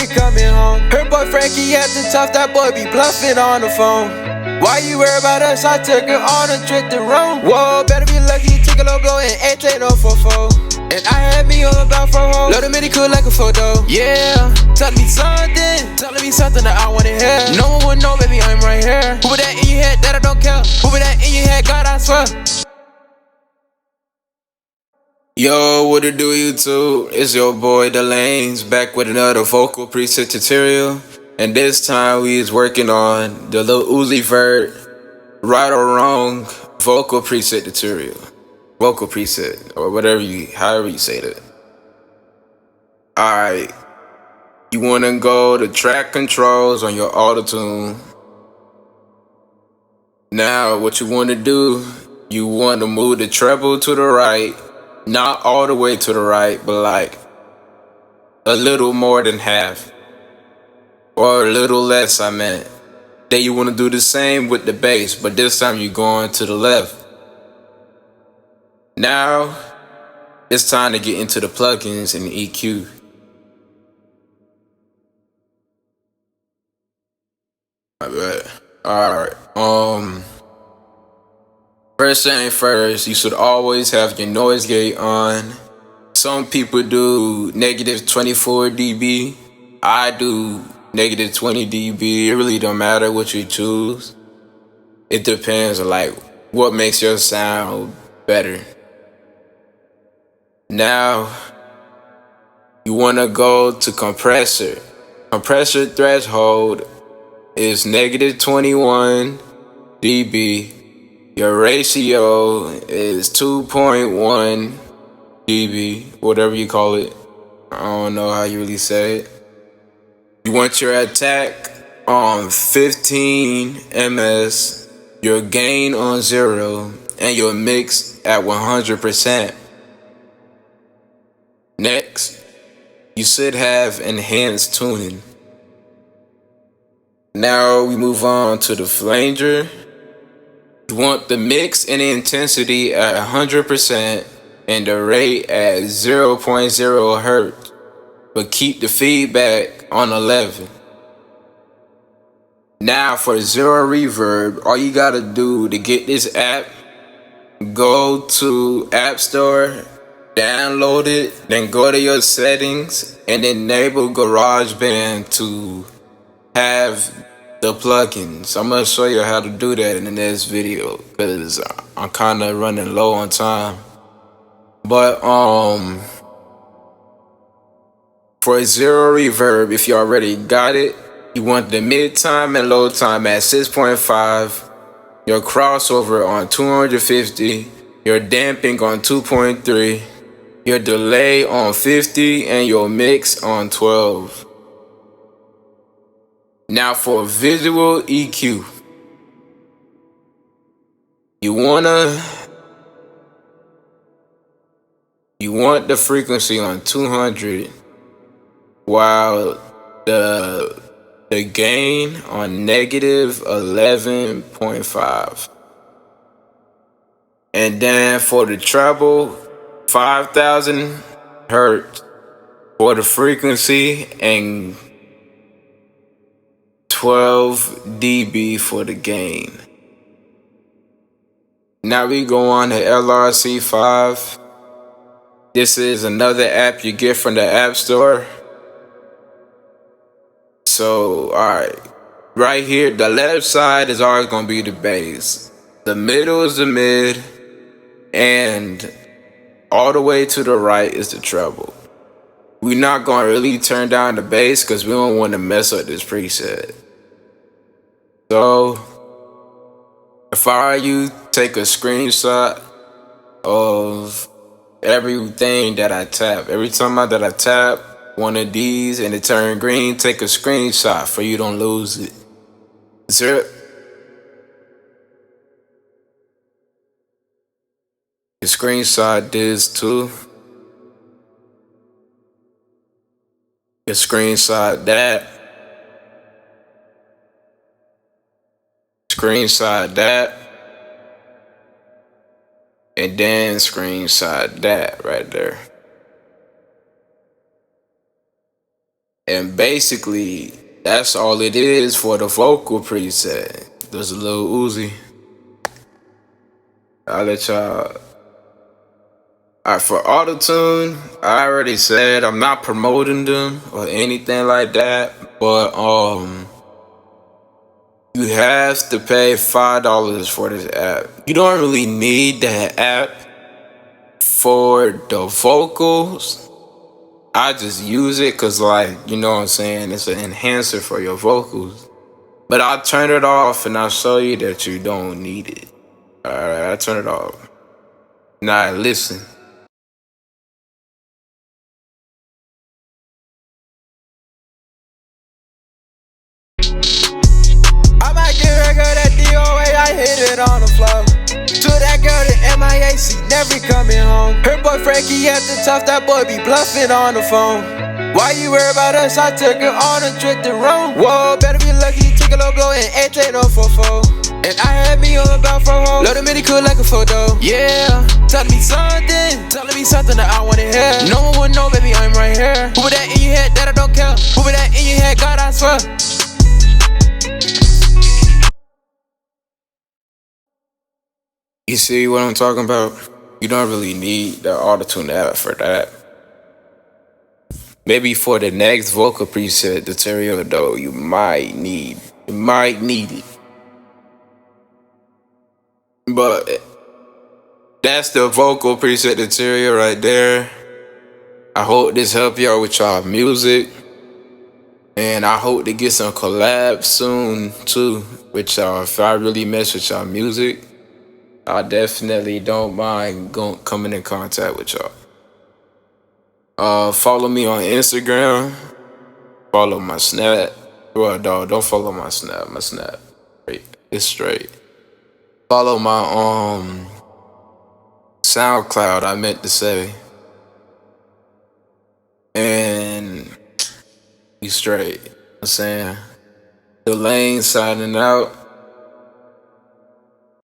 ain't coming home. Her boy Frankie acting tough, that boy be bluffing on the phone. Why you worry about us? I took her on a trip to Rome. Whoa, better be lucky, take a low blow and ain't take no 4-4. And I had me on about 4 hoes. Load the mini cool like a photo. Yeah, telling me something that I wanna hear. No one would know, baby, I'm right here. Who put that in your head that I don't care? Who put that in your head, God, I swear. Yo, what it do, YouTube? It's your boy Delanes back with another vocal preset tutorial. And this time we is working on the Lil Uzi Vert right or wrong vocal preset tutorial. Vocal preset, or however you say that. Alright, you wanna go to track controls on your auto-tune. Now what you wanna do, you wanna move the treble to the right. Not all the way to the right, but like a little more than half. Or a little less, I meant. Then you want to do the same with the bass, but this time you're going to the left. Now, it's time to get into the plugins and the EQ. My bad. Alright, first thing first, you should always have your noise gate on. Some people do -24 dB. I do -20 dB. It really don't matter what you choose. It depends on like what makes your sound better. Now, you wanna go to compressor. Compressor threshold is -21 dB. Your ratio is 2.1 dB, whatever you call it. I don't know how you really say it. You want your attack on 15 ms, your gain on 0, and your mix at 100%. Next, you should have enhanced tuning. Now we move on to the flanger. You want the mix and the intensity at 100% and the rate at 0.0 Hz, but keep the feedback on 11. Now for zero reverb, all you gotta do to get this app, go to App Store, download it, then go to your settings and enable GarageBand to have the plugins. I'm gonna show you how to do that in the next video because I'm kinda running low on time. But for zero reverb, if you already got it, you want the mid time and low time at 6.5, your crossover on 250, your damping on 2.3, your delay on 50, and your mix on 12. Now for visual EQ, you want the frequency on 200 while the gain on -11.5. And then for the treble, 5,000 Hz for the frequency and 12 dB for the gain. Now we go on to LRC5. This is another app you get from the App Store. So, alright. Right here, the left side is always going to be the bass. The middle is the mid. And all the way to the right is the treble. We're not going to really turn down the bass because we don't want to mess up this preset. So, if I were you, take a screenshot of everything that I tap. Every time that I tap one of these and it turn green, take a screenshot for you don't lose it. You screenshot this too. You screenshot that. Screenshot that. And then screenshot that right there. And basically, that's all it is for the vocal preset. There's a Lil Uzi. I'll let y'all. Alright, for autotune, I already said I'm not promoting them or anything like that, but you have to pay $5 for this app. You don't really need that app for the vocals. I just use it cause like, you know what I'm saying, it's an enhancer for your vocals. But I'll turn it off and I'll show you that you don't need it. Alright, I turn it off. Now listen. I might give that girl that DOA, I hit it on the floor. To that girl, the MIA, she never coming home. Her boy Frankie at the top, that boy be bluffing on the phone. Why you worry about us? I took her on a trip to Rome. Whoa, better be lucky, took a little blow and 8-044. And I had me on about for home. Load a mini cool like a photo. Yeah, telling me something that I wanna hear. No one would know, baby, I'm right here. Who that in your head that I don't care? Who that in your head, God, I swear. You see what I'm talking about? You don't really need the autotune app for that. Maybe for the next vocal preset, the Terrio though, you might need it. But that's the vocal preset, the Terrio right there. I hope this help y'all with y'all music. And I hope to get some collabs soon too with y'all. If I really mess with y'all music, I definitely don't mind coming in contact with y'all. Follow me on Instagram. Follow my Snap. Well, dog, don't follow my Snap. My Snap, it's straight. Follow my SoundCloud. I meant to say, and you straight. You know what I'm saying, the lane signing out.